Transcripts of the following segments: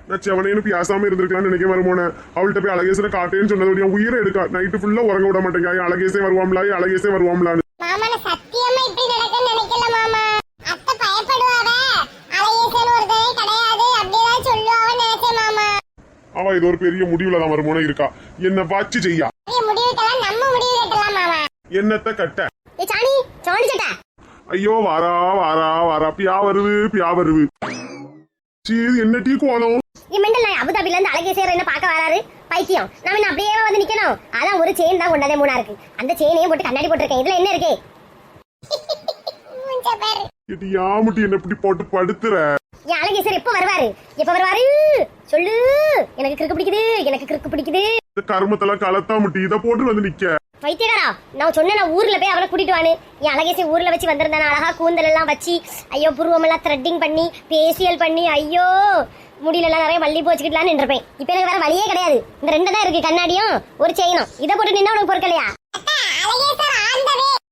நான் செவனேன்னு பேசாம இருந்திருக்கலாம்னு நினைக்க மருமோன. அவள்கிட்ட போய் அழகேசனை காட்டேன்னு சொன்னது உயிரை எடுக்கா. நைட்டு ஃபுல்லா உறங்க விட மாட்டேங்க. அழகேசே வருவாங்களா, அழகேசே வருவாங்களான்னு. மாமா நான் சத்தியமா இப்படி நடக்குன்னு நினைக்கல மாமா. அத்தை பயப்படுவாங்க. அழகேசன் ஒருத்தரே கிடையாது அப்படிதான் சொல்லுவான்னு நினைச்சேன் மாமா. அவ இது ஒரு பெரிய முடிவுல தான் மருமோன இருக்கா. என்ன வாட்சி செய்யா. முடிவுக்கெல்லாம் நம்ம முடிவு கட்டலாம் மாமா. என்னத்த கட்ட? ஏ சாணி சாணி சட்டா. ஐயோ வாரா வாரா வாரா பியா வருது. சீது என்ன டீ கோலம்? மெண்டல் நான் அபுதாபில இருந்து அழகேசர் என்ன பார்க்க வராரு பைத்தியம். நான் என்ன அப்படியே வந்து நிக்கணும்? அதான் ஒரு செயின் தான் கொண்டதே மூணா இருக்கு. அந்த செயினையும் போட்டு கண்ணாடி போட்டுருக்கேன். இதுல என்ன இருக்கு? இது யாமுட்டி என்ன இப்படி போட்டு படுத்துற? என் அழகேசர் எப்ப வருவாரு சொல்லு. எனக்கு கிறுக்கு பிடிக்குது. இந்த கருமத்தெல்லாம் கலத்தா முட்டி இதை போட்டு வந்து நிக்க. பைத்தியக்காரா நான் சொன்னேன் நான் ஊர்ல போய் அவனை கூட்டிட்டு வானு. என் அழகேசர் ஊர்ல வச்சு வந்திருந்தானே அழகா கூந்தல் எல்லாம் வச்சு ஐயோ புருவமெல்லாம் த்ரெட்டிங் பண்ணி பேசியல் பண்ணி ஐயோ முடியல எல்லாம் நிறைய வள்ளி போச்சுக்கிட்டலான்னு நின்றுப்பேன். இப்ப எனக்கு வேற வழியே கிடையாது. இந்த ரெண்டு தான் இருக்கு, கண்ணாடியும் ஒரு செயினும். இதை போட்டு நின்னா உனக்கு பொறுக்கலையா?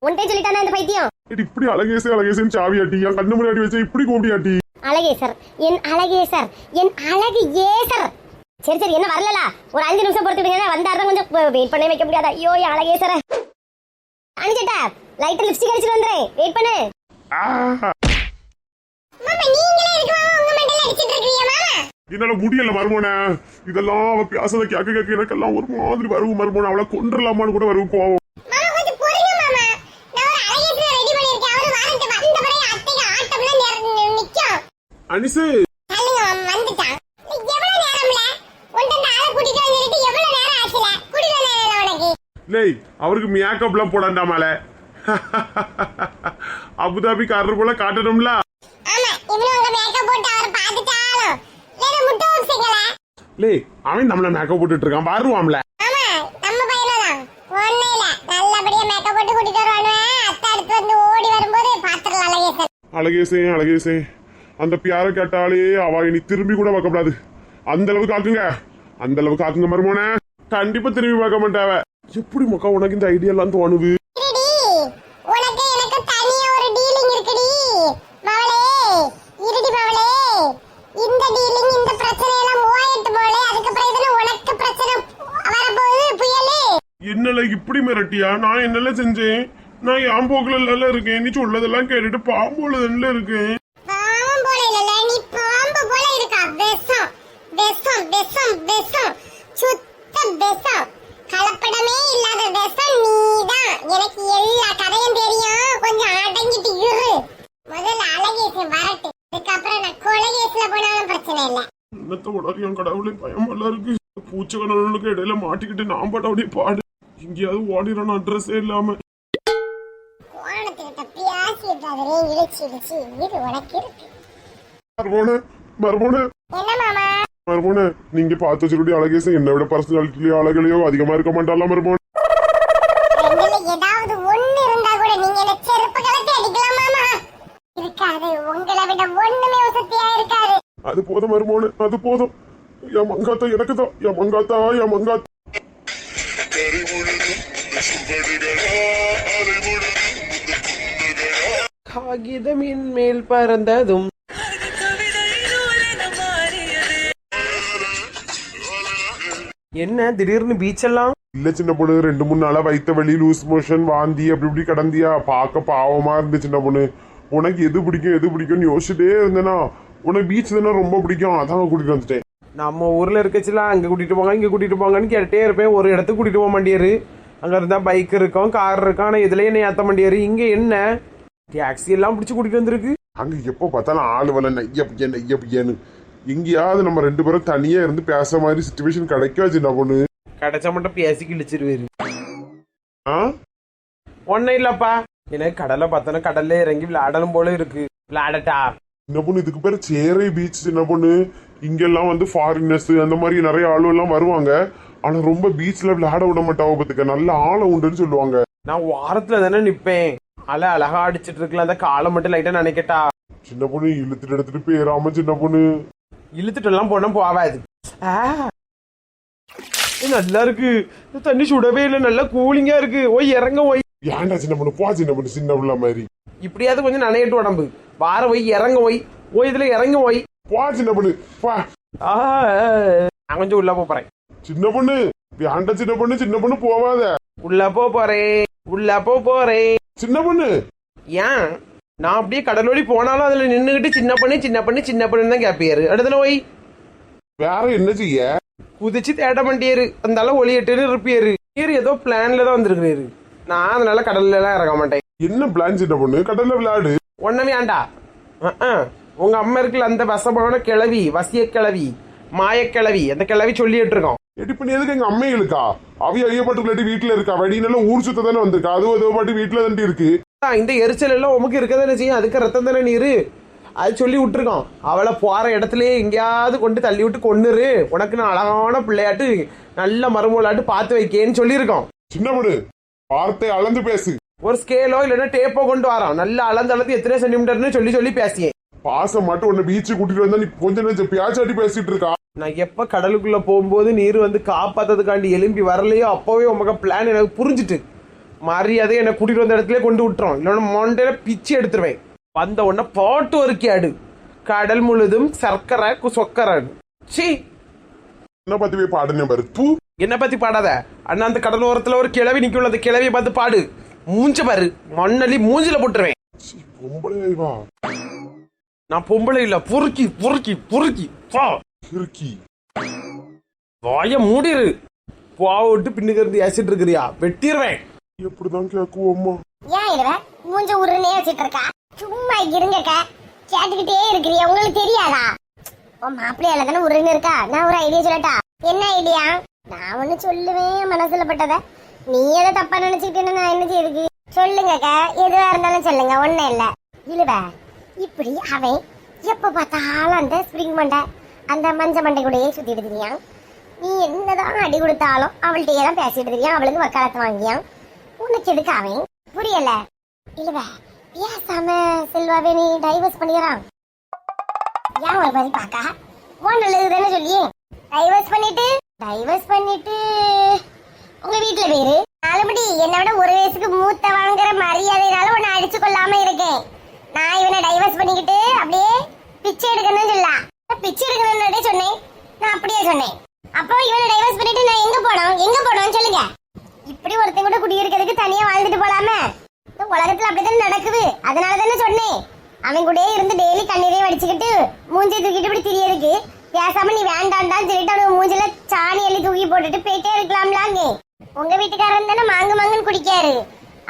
ஒன்டே சொல்லிட்டானே இந்த பைத்தியம். இப்படி அழகேசன் சாவியாட்டி என் கண்ணு முன்னாடி வச்சு இப்படி கூப்பியாட்டி. அழகேசர் என் அழகு ஏசர். சரி என்ன வரல ஒரு 5 நிமிஷம் பொறுத்துக்கிட்டீங்க. வந்தாருன்னா கொஞ்சம் வெயிட் பண்ண வைக்க முடியாது. ஐயோ என் அழகேசர அணிச்சிட்டா லைட்டா லிப்ஸ்டிக் அடிச்சிட்டு வந்துறேன். வெயிட் பண்ணு. என்னால முடியல மருமோன. இதெல்லாம் அவ பேசத கேட்க எனக்கெல்லாம் ஒரு மாதிரி வருவோம் மருமோன. அவளை கொண்டுலாமான்னு கூட வருவோம் கோவம். அனிசு அவருக்கு மேக்கப் எல்லாம் போடாண்டாமல. அபுதாபி காரர் போல காட்டணும்ல. அவன் நம்மள மேக்கப் போட்டுட்டு இருக்கான் வருவாம்ல. அழகேசே அந்த பியார கேட்டாலே அவ இனி திரும்பி கூட பார்க்க கூடாது. அந்த அளவுக்கு ஆக்குங்க மருமோன. கண்டிப்பா திரும்பி பார்க்க மாட்டாவ. எப்படி மக்கா உனக்கு இந்த ஐடியா எல்லாம் தோணுது? என்னல இப்படி மிரட்டியா? நான் என்னல செஞ்சேன்? நான் என் போக்குல இருக்கேன். நீ சொல்லதெல்லாம் கேட்டுட்டு பாம்போல இருக்கேன். கலப்படமே இல்லாத விஷம் நீதான். எனக்கு எல்லா கதையும் தெரியும். கொஞ்சம் அடங்கிட்டு இரு. முதல்ல அழகேசன் வரட்டு. அதுக்கப்புறம் நான் கொலகேஸ்ல போனாலும் பிரச்சனை இல்ல. என்னத்த உடனே என் கடவுளே பயமெல்லாம் இருக்கு. பூச்ச கடவுளுக்கு இடையில மாட்டிக்கிட்டு நான் பாட்ட அப்படியே பாடு. எங்கேயாவது ஓடிடணும் அட்ரஸே இல்லாம. கோணத்துக்கிட்ட பியாசிட்டாதே இழுச்சி இது உனக்கு இருக்கு. மர்மோன என்ன மாமா? மர்மோன நீங்க பார்த்து வச்சிருக்க அழகேசன் என்னை விட பர்சனாலிட்டிலயோ அழகுலயோ அதிகமா இருக்க மாட்டாளா மர்மோன? ஏதாவது ஒண்ணு இருந்தா கூட நீங்க என்ன செருப்பு கலத்தி அடிக்கலாம் மாமா. இருக்காது உங்களை விட ஒண்ணுமே வசதியா இருக்காது. அது போதும் மர்மோன அது போதும். என் மங்காத்தா எனக்கு தான். என் மங்காத்தா காகிதமின் மேல் பறந்ததும் என்ன திடீர்னு பீச் எல்லாம்? இல்ல சின்ன பொண்ணு 2-3 நாளா வயித்த வலி லூஸ் மோஷன் வாந்தி அப்படி இப்படி கடந்தியா. பார்க்க பாவமா இருந்து சின்ன பொண்ணு. உனக்கு எது பிடிக்கும்னு யோசிச்சுட்டே இருந்தேனா உனக்கு பீச் தானே ரொம்ப பிடிக்கும். அதான் கூட்டிட்டு வந்துட்டேன். நம்ம ஊர்ல இருக்கச்சுலாம் அங்க கூட்டிட்டு போங்க இங்க கூட்டிட்டு போங்கன்னு கேட்டே இருப்பேன். ஒரு இடத்துக்கு கூட்டிட்டு போக மாட்டியாரு. அங்க இருந்தா பைக் இருக்கும் கார் இருக்கும். ஆனா இதுல என்ன ஏத்த மாட்டியாரு. இங்க என்ன டாக்ஸி எல்லாம் பிடிச்சு கூட்டிட்டு வந்திருக்கு. அங்க எப்ப பார்த்தாலும் ஆளு வல நைய பியன்னு. எங்கேயாவது நம்ம 2 பேரும் தனியா இருந்து பேச மாதிரி சிச்சுவேஷன் கிடைக்கா சின்ன பொண்ணு? கிடைச்சா மட்டும் பேசி கிழிச்சிருவாரு. ஒன்னும் இல்லப்பா எனக்கு கடலை பார்த்தோன்னா கடல்ல இறங்கி விளையாடணும் போல இருக்கு. விளையாடட்டா? சின்ன பொண்ணு இதுக்கு பேரு சேரை பீச் சின்ன பொண்ணு. இங்கெல்லாம் வந்து ஃபாரினர்ஸ் அந்த மாதிரி நிறைய ஆளு எல்லாம் வருவாங்க. ஆனா ரொம்ப பீச்ல விளையாட விட மாட்டாவ. பத்துக்க நல்ல ஆழம் உண்டுன்னு சொல்லுவாங்க. நான் வாரத்துல தானே நிப்பேன். அழகா அடிச்சிட்டு இருக்கலாம். அந்த காலை மட்டும் லைட்டா நினைக்கட்டா? சின்ன பொண்ணு இழுத்துட்டு எடுத்துட்டு போயிடாம சின்ன பொண்ணு. இழுத்துட்டு எல்லாம் போனா போவாது. நல்லா இருக்கு. தண்ணி சுடவே இல்லை. நல்லா கூலிங்கா இருக்கு. ஓய் இறங்க ஓய். ஏன்டா சின்ன பொண்ணு போ சின்ன பொண்ணு. சின்ன பிள்ளை மாதிரி இப்படியாவது கொஞ்சம் நனையட்டு உடம்பு. வார ஓய் இறங்க ஓய். ஓய் இதுல இறங்க ஓய். போ சின்ன பொண்ணு போ. நான் கொஞ்சம் உள்ள போறேன். சின்ன பொண்ணு வேண்ட சின்ன பொண்ணு, சின்ன பொண்ணு போவாத. உள்ள போறேன், உள்ள போறேன். சின்ன பொண்ணு ஏன் நான் அப்படியே கடலோடி போனாலும் அதுல நின்னுகிட்டு சின்ன பண்ணு சின்ன பண்ணு சின்ன பண்ணுன்னு தான் கேட்பியாரு. அடுத்த போய் வேற என்ன செய்ய? குதிச்சு தேட மாட்டியாரு. அந்தால ஒளியட்டுன்னு இருப்பியாரு. நீர் ஏதோ பிளான்ல தான் வந்திருக்கிறாரு. நான் அதனால கடல்ல எல்லாம் இறங்க மாட்டேன். என்ன பிளான் சின்ன பொண்ணு? கடல்ல விளையாடு. ஒண்ணுமே ஆண்டா. உங்க அம்மா இருக்குல்ல அந்த வசமான கிளவி, வசிய கிளவி, மாயக்கிழவி, அந்த கிளவி சொல்லிட்டு இருக்கோம். எடி பண்ணி எதுக்கு எங்க அம்மைகளுக்கா? அவைய ஐயப்பட்டுக்குள்ளாட்டி வீட்டுல இருக்கா. வடினெல்லாம் ஊர் சுத்த தானே வந்திருக்கா. அதுவும் ஏதோ பாட்டி வீட்டுல தாண்டி இருக்கு. இந்த எரிச்சல் எல்லாம் உமக்கு இருக்கதானே செய்யும். அதுக்கு ரத்தம் தானே நீரு. அது சொல்லி விட்டுருக்கோம். அவளை போற இடத்துலயே எங்கேயாவது கொண்டு தள்ளி விட்டு கொண்டுரு. உனக்கு நான் அழகான பிள்ளையாட்டு நல்ல மருமூலாட்டு பார்த்து வைக்கேன்னு சொல்லியிருக்கோம். சின்ன பொண்ணு வார்த்தை அளந்து பேசு. ஒரு ஸ்கேலோ இல்லைன்னா டேப்போ கொண்டு வரோம். நல்லா அளந்து எத்தனை சென்டிமீட்டர்னு சொல்லி பேசியேன். பாசம் மட்டும் உன்னை பீச்சு கூட்டிட்டு வந்தா நீ கொஞ்சம் நெஞ்சம் பியாச்சாட்டி பேசிட்டு இருக்கா. நான் எப்ப கடலுக்குள்ள போகும்போது நீர் வந்து காப்பாத்ததுக்காண்டி எலும்பி வரலையோ அப்பவே உமக்கு பிளான் எனக்கு புரிஞ்சுட்டு மரியாதை என்னை கூட்டிட்டு வந்த இடத்துல கொண்டு விட்டுறோம். இல்லைன்னா மொண்டையில பிச்சு எடுத்துருவேன். வந்த உடனே போட்டு ஒரு கேடு. கடல் முழுதும் சர்க்கரை சொக்கரை. சி என்ன பத்தி போய் பாடுனே பாரு. தூ என்ன பத்தி பாடாத அண்ணா. அந்த கடல் ஓரத்துல ஒரு கிளவி நிக்கல. அந்த கிளவியை பார்த்து பாடு. மூஞ்ச பாரு, மண்ணலி மூஞ்சில போட்டுருவேன். பொம்பளை வா. நான் பொம்பளை இல்ல, பொறுக்கி பொறுக்கி பொறுக்கி கிறுக்கி. வாய மூடிரு. போட்டு பின்னுக்கு இருந்து ஏசிட்டு இருக்கிறியா வெட்டிடுவேன். எப்படிதான் கேக்குவோம்மா? ஏன் இதுவ மூஞ்ச உருனே வச்சிட்டு இருக்கா? சும்மா இருங்கக்கா, கேட்டுக்கிட்டே இருக்கிறியா? உங்களுக்கு தெரியாதா? உன் மாப்பிள்ளையால தானே உருன்னு இருக்கா. நான் ஒரு ஐடியா சொல்லட்டா? என்ன ஐடியா? நான் ஒண்ணு சொல்லுவேன் மனசுல பட்டத. நீ எதை தப்பா நினைச்சுக்கிட்டு நான் என்ன செய்யுது? சொல்லுங்கக்கா, எதுவா இருந்தாலும் சொல்லுங்க, ஒண்ணும் இல்ல. இழுவ இப்படி அவன் எப்ப பார்த்தாலும் அந்த ஸ்பிரிங் மண்டை அந்த மஞ்ச மண்டை கூடயே சுத்திட்டு தெரியான். நீ என்னதான் அடி கொடுத்தாலும் அவள்கிட்ட தான் பேசிட்டு தெரியான். அவளுக்கு வக்காலத்தை வாங்கியான். உனக்கு எதுக்கு அவன்? புரியல. இல்லவ பேசாம செல்வாவே நீ டைவர்ஸ் பண்ணிக்கிறான். ஏன் ஒரு மாதிரி பாக்கா ஒன்னு நல்லதுதானே சொல்லி டைவர்ஸ் பண்ணிட்டு உங்க வீட்டுல பேரு நாலுபடி என்னை விட ஒரு வயசுக்கு மூத்த வாங்குற மரியாதைனால உன்னை அடிச்சு கொள்ளாம இருக்கேன். நான் இவனை டைவர்ஸ் பண்ணிக்கிட்டு அப்படியே பிச்சை எடுக்கணும்னு சொல்லலாம். பிச்சை எடுக்கணும்னு சொன்னேன். நான் அப்படியே சொன்னேன். அப்போ இவனை டைவர்ஸ் பண்ணிட்டு நான் எங்க போனோம் சொல்லுங்க. இப்படி ஒருத்தன் கூட குடியிருக்கிறதுக்கு தனியா வாழ்ந்துட்டு போலாமே. உலகத்துல அப்படித்தானே நடக்குது. அதனால தானே சொன்னேன். அவன் கூட இருந்து டெய்லி கண்ணீரே வடிச்சுக்கிட்டு மூஞ்சி தூக்கிட்டு இப்படி திரியருக்கு பேசாம நீ வேண்டாண்டான்னு சொல்லிட்டு அவனுக்கு மூஞ்சில சாணி எள்ளி தூக்கி போட்டுட்டு போயிட்டே இருக்கலாம்லாங்க. உங்க வீட்டுக்காரன் தானே மாங்குன்னு குடிக்காரு.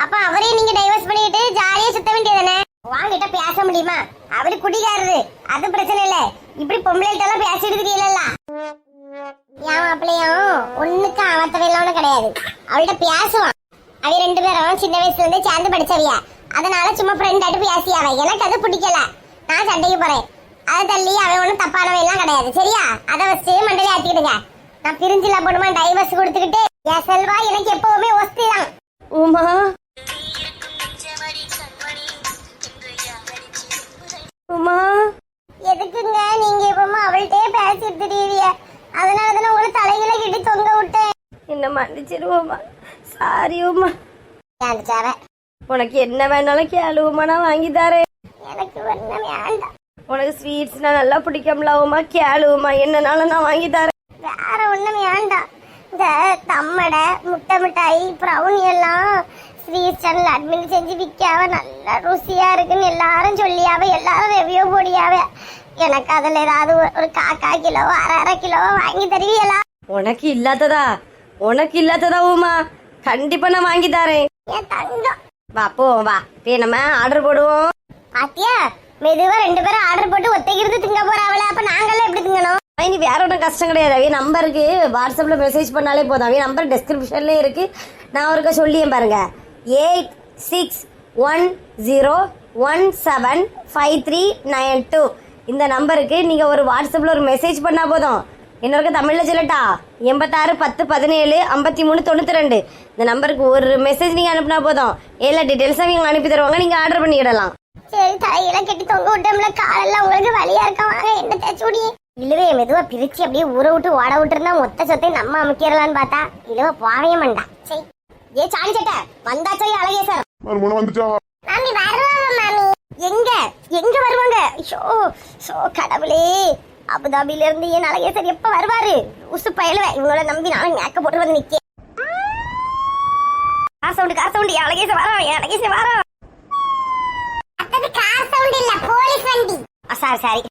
அப்ப அவரே நீங்க டைவர்ஸ் பண்ணிட்டு ஜாலியா சுத்த வேண்டியதானே. வாங்கிட்ட பேச முடியுமா? அவரு குடிக்காரரு, அது பிரச்சனை இல்ல. இப்படி பொம்பளைகிட்ட பேசிட்டு தெரியல. என் மாப்பிள்ளையும் ஒண்ணுக்கு அவத்தவையெல்லாம் கிடையாது. அவள்கிட்ட பேசுவான். அவ ரெண்டு பேரும் சின்ன வயசுல இருந்தே சேர்ந்து படிச்சவியா. அதனால சும்மா ஃப்ரெண்ட் ஆட்டு பேசியாவ. எனக்கு அது பிடிக்கல. நான் சண்டைக்கு போறேன். அதை தள்ளி அவன் ஒன்றும் தப்பானவையெல்லாம் கிடையாது. சரியா? அதை வச்சு மண்டலே ஆட்டிக்கிடுங்க. நான் பிரிஞ்சில போடுமா டைவர்ஸ் கொடுத்துக்கிட்டு என் செல்வா எனக்கு எப்பவுமே ஒஸ்தி தான். உமா உமா எதுக்குங்க நீங்க எப்பவுமே அவள்கிட்டே பேசிட்டு திடீரிய? அதனாலதானே உங்களை தலையில கிட்டி தொங்க விட்டேன். என்ன மன்னிச்சிருவோமா. சாரி உமா. ஏன்ச்சாவ உனக்கு என்ன வேணாலும் கேளுவுமா, நான் வாங்கி தரேன். எனக்கு ஒண்ணு வேண்டாம். உனக்கு ஸ்வீட்ஸ்னா நல்லா பிடிக்கும்ல உமா, கேளுவுமா. என்னனாலும் நான் வாங்கி தரேன். வேற ஒண்ணும் வேண்டாம். இந்த தம்மடை முட்டை மிட்டாய் ப்ரௌனி எல்லாம் ஸ்வீட் சேனல் அட்மின் செஞ்சு விற்காவ. நல்லா ருசியா இருக்குன்னு எல்லாரும் சொல்லியாவ. எல்லாரும் ரெவியூ போடியாவ. எனக்கு அதுல ஏதாவது ஒரு காக்கா கிலோ அரை கிலோ வாங்கி தருவீங்களா? உனக்கு இல்லாததா உமா? கண்டிப்பா நான் வாங்கி தரேன். என் தங்கம் வா போவோம். வா இப்போ நம்ம ஆர்டர் போடுவோம். பாத்தியா, மெதுவா ரெண்டு பேரும் ஆர்டர் போட்டு ஒத்தைக்கிறது திங்க போறாவல. அப்ப நாங்கெல்லாம் எப்படி திங்கணும்? இனி வேற ஒன்றும் கஷ்டம் கிடையாது. அவைய நம்பருக்கு வாட்ஸ்அப்ல மெசேஜ் பண்ணாலே போதும். அவைய நம்பர் டிஸ்கிரிப்ஷன்ல இருக்கு. நான் ஒருக்க சொல்லியேன் பாருங்க. 8610175392 இந்த நம்பருக்கு நீங்க ஒரு வாட்ஸ்அப்ல ஒரு மெசேஜ் பண்ணா போதும். இன்னொரு தமிழ்ல சொல்லட்டா? 8610105392 இந்த நம்பருக்கு ஒரு மெசேஜ் நீங்க அனுப்புனா போதும். எல்லா டீடைல்ஸும் அவங்க அனுப்பி தருவாங்க. நீங்க ஆர்டர் பண்ணிடலாம். சரி, தலையில கட்டி தொங்க விட்டோம்ல, காலெல்லாம் உங்களுக்கு வலியா இருக்க. வாங்க என்ன தேய்ச்சி விடி. இழுவே மெதுவா பிரிச்சு அப்படியே ஊற விட்டு ஓட விட்டுருந்தா மொத்த சொத்தை நம்ம அமைக்கிறலான்னு பார்த்தா இழுவ போவே மாட்டா. சரி, ஏ சாணி சட்டை வந்தாச்சோ அழகே சார். மறுமணம் வந்துச்சா? மாமி வருவாங்க. மாமி எங்க வருவாங்க? ஷோ கடவுளே, அபுதாபில இருந்து என் அழகேசர் எப்ப வருவாரு? உசு பயலுவேன், இவங்கள நம்பி நானும் மேக்க போட்டு வந்து நிக்க. கார் சவுண்ட் என் அழகேசர் வரோம், என் அழகேசர் வரோம். அது கார் சவுண்ட் இல்ல, போலீஸ் வண்டி. சாரி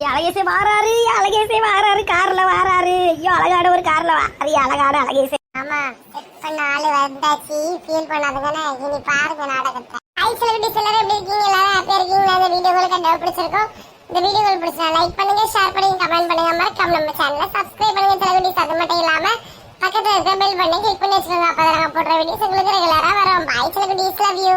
அழகேசே வாராரு கார்ல வாராரு. ஐயோ அழகாட ஒரு கார்ல வாரி அழகாட அழகேசே. ஆமா செக் பண்ண ஆளு வந்தாச்சு, ஃபீல் பண்ணாதீங்கன்னு இனி பாருங்க நாடகத்தை. ஹாய் செலிபிரிட்டி எல்லாரும் எப்படி இருக்கீங்க? எல்லாரும் ஹாப்பியா இருக்கீங்களா? இந்த வீடியோ உங்களுக்கு கண்டிப்பா பிடிச்சிருக்கும். இந்த வீடியோ உங்களுக்கு பிடிச்சா லைக் பண்ணுங்க, ஷேர் பண்ணுங்க, கமெண்ட் பண்ணுங்க, மறக்காம நம்ம சேனலை சப்ஸ்கிரைப் பண்ணுங்க. செலிபிரிட்டி அது மட்டும் இல்லாம பக்கத்துல இருக்க பெல் பட்டனை கிளிக் பண்ணி வச்சுக்கோங்க. அப்பதான் நாங்க போடுற வீடியோஸ் உங்களுக்கு ரெகுலரா வரும். பாய் செலிபிரிட்டிஸ், லவ் யூ.